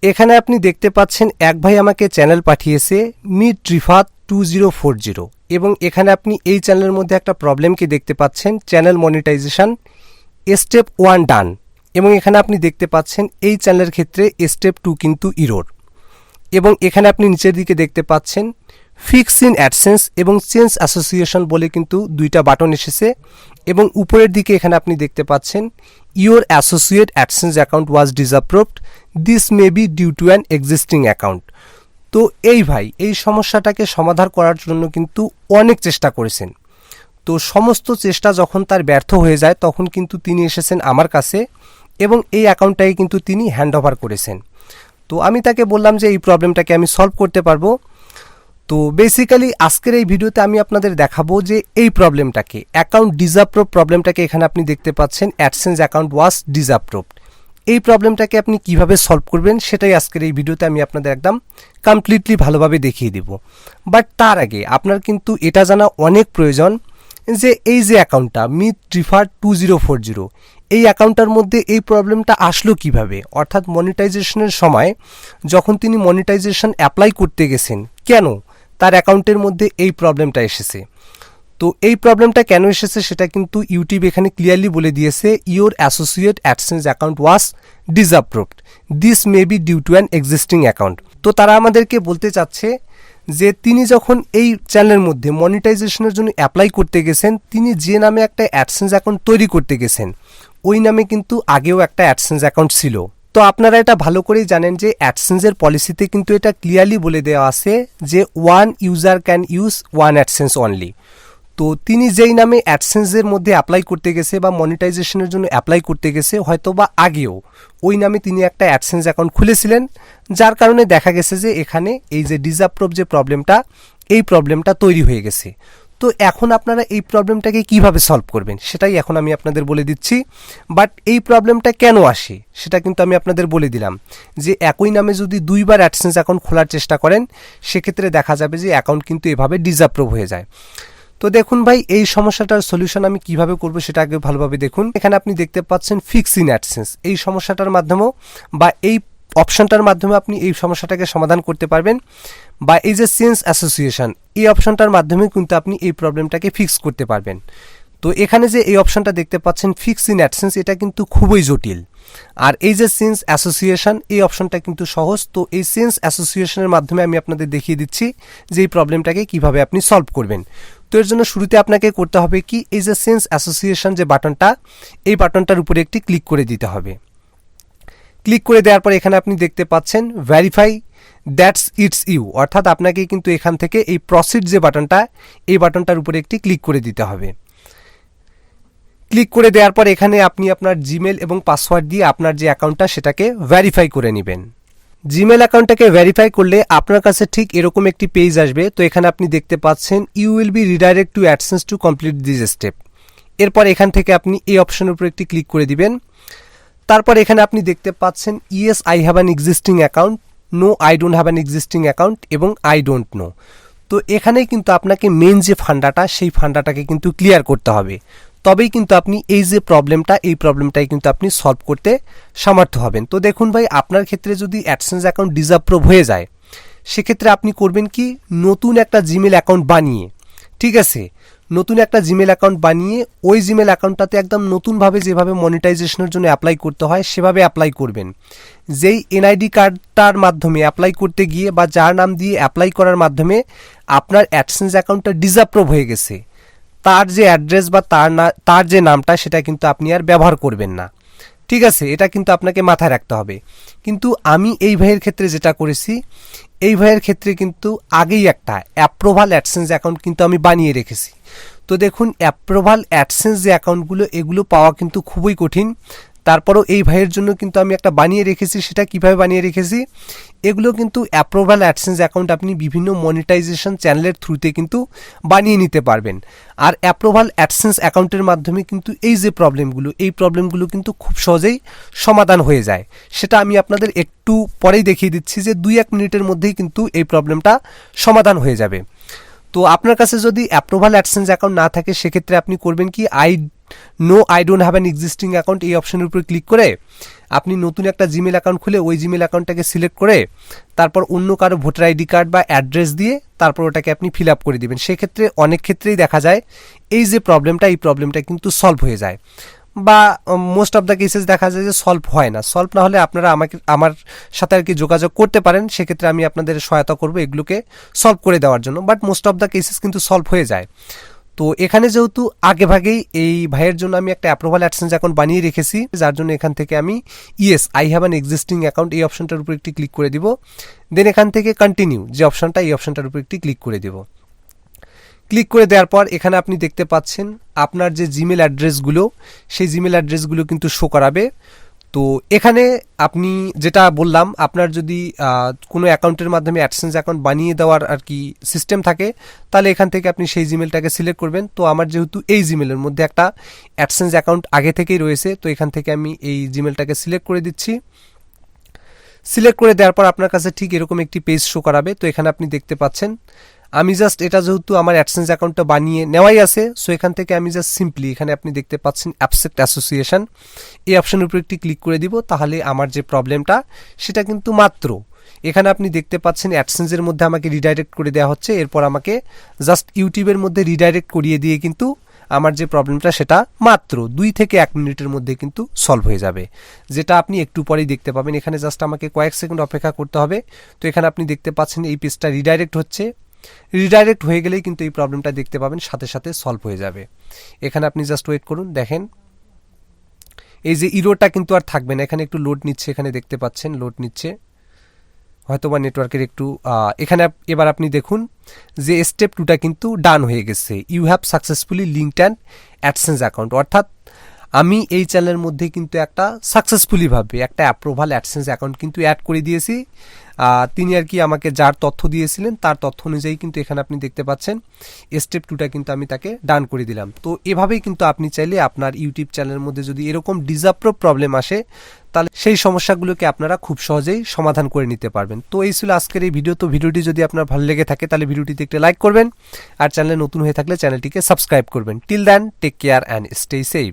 এখানে আপনি দেখতে পাচ্ছেন এক ভাই আমাকে চ্যানেল পাঠিয়েছে মিড রিফাত 2040 এবং এখানে আপনি এই চ্যানেলের মধ্যে একটা প্রবলেম কি দেখতে পাচ্ছেন, চ্যানেল মনিটাইজেশন স্টেপ 1 ডান, এবং এখানে আপনি দেখতে পাচ্ছেন এই চ্যানেলের ক্ষেত্রে স্টেপ 2 কিন্তু ইরর, এবং এখানে আপনি নিচের দিকে দেখতে পাচ্ছেন ফিক্স ইন অ্যাডসেন্স এবং চেঞ্জ অ্যাসোসিয়েশন বলে কিন্তু দুইটা বাটন এসেছে, এবং উপরের দিকে এখানে আপনি দেখতে পাচ্ছেন your associate AdSense account was disapproved, this may be due to an existing account. তো এই ভাই এই সমস্যাটাকে সমাধান করার জন্য কিন্তু অনেক চেষ্টা করেছেন। তো সমস্ত চেষ্টা যখন তার ব্যর্থ হয়ে যায় তখন কিন্তু তিনি এসেছেন আমার কাছে এবং এই অ্যাকাউন্টটাকে কিন্তু তিনি হ্যান্ড ওভার করেছেন। তো আমি তাকে বললাম যে এই প্রবলেমটাকে আমি সলভ করতে পারবো। তো বেসিক্যালি আজকের এই ভিডিওতে আমি আপনাদের দেখাবো যে এই প্রবলেমটাকে, অ্যাকাউন্ট ডিসঅ্যাপ্রুভ প্রবলেমটাকে এখানে আপনি দেখতে পাচ্ছেন অ্যাডসেন্স অ্যাকাউন্ট ওয়াজ ডিসঅ্যাপ্রুভড, এই প্রবলেমটাকে আপনি কিভাবে সলভ করবেন সেটাই আজকের এই ভিডিওতে আমি আপনাদের একদম কমপ্লিটলি ভালোভাবে দেখিয়ে দেব। বাট তার আগে আপনার কিন্তু এটা জানা অনেক প্রয়োজন যে এই যে অ্যাকাউন্টটা মিড রিফাত 2040, এই অ্যাকাউন্টটার মধ্যে এই প্রবলেমটা আসলো কিভাবে, অর্থাৎ মনিটাইজেশনের সময় যখন তিনি মনিটাইজেশন অ্যাপ্লাই করতে গেছেন কেন তার অ্যাকাউন্টের মধ্যে এই প্রবলেমটা এসেছে। তো এই প্রবলেমটা কেন এসেছে সেটা কিন্তু ইউটিউব এখানে ক্লিয়ারলি বলে দিয়েছে, your associate AdSense account was disapproved, this may be due to an existing account. তো তারা আমাদেরকে বলতে চাচ্ছে যে তিনি যখন এই চ্যানেলের মধ্যে মনিটাইজেশনের জন্য অ্যাপ্লাই করতে গেছেন, তিনি যে নামে একটা অ্যাডসেন্স অ্যাকাউন্ট তৈরি করতে গেছেন ওই নামে কিন্তু আগেও একটা অ্যাডসেন্স অ্যাকাউন্ট ছিল। তো আপনারা এটা ভালো করেই জানেন যে অ্যাডসেন্সের পলিসিতে কিন্তু এটা ক্লিয়ারলি বলে দেওয়া আছে যে one user can use one AdSense only. তো তিনি যেই নামে অ্যাডসেন্সের মধ্যে অ্যাপ্লাই করতে গেছে বা মনিটাইজেশনের জন্য অ্যাপ্লাই করতে গেছে হয়তো বা আগেও ওই নামে তিনি একটা অ্যাডসেন্স অ্যাকাউন্ট খুলেছিলেন, যার কারণে দেখা গেছে যে এখানে এই যে ডিসঅ্যাপ্রুভ যে প্রবলেমটা এই প্রবলেমটা তৈরি হয়ে গেছে। তো এখন আপনারা এই প্রবলেমটাকে কিভাবে সলভ করবেন সেটাই এখন আমি আপনাদের বলে দিচ্ছি। বাট এই প্রবলেমটা কেন আসে সেটা কিন্তু আমি আপনাদের বলে দিলাম যে একই নামে যদি দুইবার অ্যাডসেন্স অ্যাকাউন্ট খোলার চেষ্টা করেন সেক্ষেত্রে দেখা যাবে যে অ্যাকাউন্ট কিন্তু এভাবে ডিসঅ্যাপ্রুভ হয়ে যায়। তো দেখুন ভাই এই সমস্যাটার সলিউশন আমি কিভাবে করব সেটা আগে ভালোভাবে দেখুন। এখানে আপনি দেখতে পাচ্ছেন ফিক্স ইন অ্যাডসেন্স, এই সমস্যাটার মাধ্যমেও বা এই অপশনটার মাধ্যমে আপনি এই সমস্যাটাকে সমাধান করতে পারবেন, বা এই যে চেঞ্জ অ্যাসোসিয়েশন এই অপশনটার মাধ্যমে কিন্তু আপনি এই প্রবলেমটাকে ফিক্স করতে পারবেন। তো এখানে যে এই অপশনটা দেখতে পাচ্ছেন ফিক্স ইন অ্যাডসেন্স এটা কিন্তু খুবই জটিল, আর এই যে চেঞ্জ অ্যাসোসিয়েশন এই অপশনটা কিন্তু সহজ। তো এই চেঞ্জ অ্যাসোসিয়েশনের মাধ্যমে আমি আপনাদের দেখিয়ে দিচ্ছি যে এই প্রবলেমটাকে কিভাবে আপনি সলভ করবেন। তো এর জন্য শুরুতে আপনাকে করতে হবে কি, এই যে চেঞ্জ অ্যাসোসিয়েশন যে বাটনটা এই বাটনটার উপরে একটি ক্লিক করে দিতে হবে। ক্লিক করে দেওয়ার পর এখানে আপনি দেখতে পাচ্ছেন ভেরিফাই দ্যাটস ইটস ইউ, অর্থাৎ আপনাকে কিন্তু এখান থেকে এই প্রসিড যে বাটনটা এই বাটনটার উপরে একটি ক্লিক করে দিতে হবে। ক্লিক করে দেওয়ার পর এখানে আপনি আপনার জিমেল এবং পাসওয়ার্ড দিয়ে আপনার যে অ্যাকাউন্টটা সেটাকে ভেরিফাই করে নেবেন। জিমেল অ্যাকাউন্টটাকে ভেরিফাই করলে আপনার কাছে ঠিক এরকম একটি পেজ আসবে। তো এখানে আপনি দেখতে পাচ্ছেন you will be redirect to AdSense to complete this step. এরপর এখান থেকে আপনি এই অপশনের উপর একটি ক্লিক করে দিবেন। তারপর এখানে আপনি দেখতে পাচ্ছেন yes I have an existing account, no I don't have an existing account এবং আই ডোন্ট নো। তো এখানেই কিন্তু আপনাকে মেন যে ফান্ডাটা সেই ফান্ডাটাকে কিন্তু ক্লিয়ার করতে হবে, তবেই কিন্তু আপনি এই যে প্রবলেমটা এই প্রবলেমটাই কিন্তু আপনি সলভ করতে সামর্থ্য হবেন। তো দেখুন ভাই আপনার ক্ষেত্রে যদি অ্যাডসেন্স অ্যাকাউন্ট ডিসঅ্যাপ্রুভ হয়ে যায় সেক্ষেত্রে আপনি করবেন কি, নতুন একটা জিমেল অ্যাকাউন্ট বানিয়ে, ঠিক আছে, নতুন একটা জিমেল অ্যাকাউন্ট বানিয়ে ওই জিমেল অ্যাকাউন্টটাতে একদম নতুনভাবে যেভাবে মনিটাইজেশনের জন্য অ্যাপ্লাই করতে হয় সেভাবে অ্যাপ্লাই করবেন। যেই এনআইডি কার্ডটার মাধ্যমে অ্যাপ্লাই করতে গিয়ে বা যার নাম দিয়ে অ্যাপ্লাই করার মাধ্যমে আপনার অ্যাডসেন্স অ্যাকাউন্টটা ডিসঅ্যাপ্রুভ হয়ে গেছে তার যে অ্যাড্রেস বা তার যে নামটা সেটা কিন্তু আপনি আর ব্যবহার করবেন না, ঠিক আছে, এটা কিন্তু আপনাকে মাথায় রাখতে হবে। কিন্তু আমি এই ভাইয়ের ক্ষেত্রে যেটা করেছি, এই ভাইয়ের ক্ষেত্রে কিন্তু আগেই একটা অ্যাপ্রুভাল অ্যাডসেন্স অ্যাকাউন্ট কিন্তু আমি বানিয়ে রেখেছি। তো দেখুন অ্যাপ্রুভাল অ্যাডসেন্স যে অ্যাকাউন্টগুলো এগুলো পাওয়া কিন্তু খুবই কঠিন, তারপরেও এই ভাইয়ের জন্য কিন্তু আমি একটা বানিয়ে রেখেছি। সেটা কিভাবে বানিয়ে রেখেছি, এগুলো কিন্তু অ্যাপ্রুভাল অ্যাডসেন্স অ্যাকাউন্ট আপনি বিভিন্ন মনিটাইজেশন চ্যানেলের থ্রুতে কিন্তু বানিয়ে নিতে পারবেন। আর অ্যাপ্রুভাল অ্যাডসেন্স অ্যাকাউন্টের মাধ্যমে কিন্তু এই যে প্রবলেমগুলো এই প্রবলেমগুলো কিন্তু খুব সহজেই সমাধান হয়ে যায়। সেটা আমি আপনাদের একটু পরেই দেখিয়ে দিচ্ছি যে 2-1 মিনিটের মধ্যেই কিন্তু এই প্রবলেমটা সমাধান হয়ে যাবে। তো আপনার কাছে যদি অ্যাপ্রুভাল অ্যাডসেন্স অ্যাকাউন্ট না থাকে সেক্ষেত্রে আপনি করবেন কি, no I don't have an existing account এই অপশনের উপর ক্লিক করে আপনি নতুন একটা জিমেল অ্যাকাউন্ট খুলে ওই জিমেল অ্যাকাউন্টটাকে সিলেক্ট করে তারপর অন্য কারো ভোটার আইডি কার্ড বা অ্যাড্রেস দিয়ে তারপর ওটাকে আপনি ফিল আপ করে দিবেন। সেক্ষেত্রে অনেক ক্ষেত্রেই দেখা যায় এই যে প্রবলেমটা, এই প্রবলেমটা কিন্তু সলভ হয়ে যায়, বা মোস্ট অফ দ্য কেসেস দেখা যায় যে সলভ হয় না। সলভ না হলে আপনারা আমার সাথে আর কি যোগাযোগ করতে পারেন, সেক্ষেত্রে আমি আপনাদের সহায়তা করব এগুলোকে সলভ করে দেওয়ার জন্য। But most of the cases কিন্তু সলভ হয়ে যায়। তো এখানে যেহেতু আগে ভাগেই এই ভাইয়ের জন্য আমি একটা অ্যাপ্রুভাল অ্যাডসেন্স অ্যাকাউন্ট বানিয়ে রেখেছি, যার জন্য এখান থেকে আমি yes I have an existing account এই অপশনটার উপর একটি ক্লিক করে দিব। দেন এখান থেকে কন্টিনিউ যে অপশনটা, এই অপশনটার উপর একটি ক্লিক করে দিব। ক্লিক করে দেওয়ার পর এখানে আপনি দেখতে পাচ্ছেন আপনার যে জিমেল অ্যাড্রেসগুলো, সেই জিমেল অ্যাড্রেসগুলো কিন্তু শো করাবে। তো এখানে আপনি যেটা বললাম, আপনার যদি কোনো অ্যাকাউন্টের মাধ্যমে অ্যাডসেন্স অ্যাকাউন্ট বানিয়ে দেওয়ার আর কি সিস্টেম থাকে, তাহলে এখান থেকে আপনি সেই জিমেলটাকে সিলেক্ট করবেন। তো আমার যেহেতু এই জিমেলের মধ্যে একটা অ্যাডসেন্স অ্যাকাউন্ট আগে থেকেই রয়েছে, তো এখান থেকে আমি এই জিমেলটাকে সিলেক্ট করে দিচ্ছি। সিলেক্ট করে দেওয়ার পর আপনার কাছে ঠিক এরকম একটি পেজ শো করাবে। তো এখানে আপনি দেখতে পাচ্ছেন আমি জাস্ট এটা যেহেতু আমার অ্যাডসেন্স অ্যাকাউন্টটা বানিয়ে নেওয়াই আছে, সো এখান থেকে আমি জাস্ট সিম্পলি এখানে আপনি দেখতে পাচ্ছেন অ্যাপসেক্ট অ্যাসোসিয়েশন এই অপশনের উপর একটি ক্লিক করে দিব। তাহলে আমার যে প্রবলেমটা সেটা কিন্তু মাত্র এখানে আপনি দেখতে পাচ্ছেন অ্যাডসেন্সের মধ্যে আমাকে রিডাইরেক্ট করে দেওয়া হচ্ছে। এরপর আমাকে জাস্ট ইউটিউবের মধ্যে রিডাইরেক্ট করিয়ে দিয়ে কিন্তু আমার যে প্রবলেমটা সেটা মাত্র 2 থেকে 1 মিনিটের মধ্যে কিন্তু সলভ হয়ে যাবে, যেটা আপনি একটু পরেই দেখতে পাবেন। এখানে জাস্ট আমাকে কয়েক সেকেন্ড অপেক্ষা করতে হবে। তো এখানে আপনি দেখতে পাচ্ছেন এই পেজটা রিডাইরেক্ট হচ্ছে। রিডাইরেক্ট হয়ে গেলেই কিন্তু এই প্রবলেমটা দেখতে পাবেন সাথে সাথে সলভ হয়ে যাবে। এখানে আপনি জাস্ট ওয়েট করুন, দেখেন এই যে ইরোটা কিন্তু আর থাকবে না। এখানে একটু লোড নিচ্ছে, এখানে দেখতে পাচ্ছেন লোড নিচ্ছে, হয়তোবা নেটওয়ার্কের একটু এখানে এবার আপনি দেখুন যে স্টেপ 2টা কিন্তু ডান হয়ে গেছে। You have successfully linked an AdSense account, অর্থাৎ আমি এই চ্যানেলের মধ্যে কিন্তু একটা সাকসেসফুলিভাবে একটা অ্যাপ্রুভাল অ্যাডসেন্স অ্যাকাউন্ট কিন্তু অ্যাড করে দিয়েছি। তিনি আর কি আমাকে যার তথ্য দিয়েছিলেন তার তথ্য অনুযায়ী কিন্তু এখানে আপনি দেখতে পাচ্ছেন স্টেপ 2টা কিন্তু আমি তাকে ডান করে দিলাম। তো এভাবেই কিন্তু আপনি চাইলে আপনার ইউটিউব চ্যানেলের মধ্যে যদি এরকম ডিসঅ্যাপ্রুভ প্রবলেম আসে, তাহলে সেই সমস্যাগুলোকে আপনারা খুব সহজেই সমাধান করে নিতে পারবেন। তো এই ছিল আজকের এই ভিডিও। তো ভিডিওটি যদি আপনার ভালো লেগে থাকে তাহলে ভিডিওটিতে একটি লাইক করবেন, আর চ্যানেলে নতুন হয়ে থাকলে চ্যানেলটিকে সাবস্ক্রাইব করবেন। Till then take care and stay safe.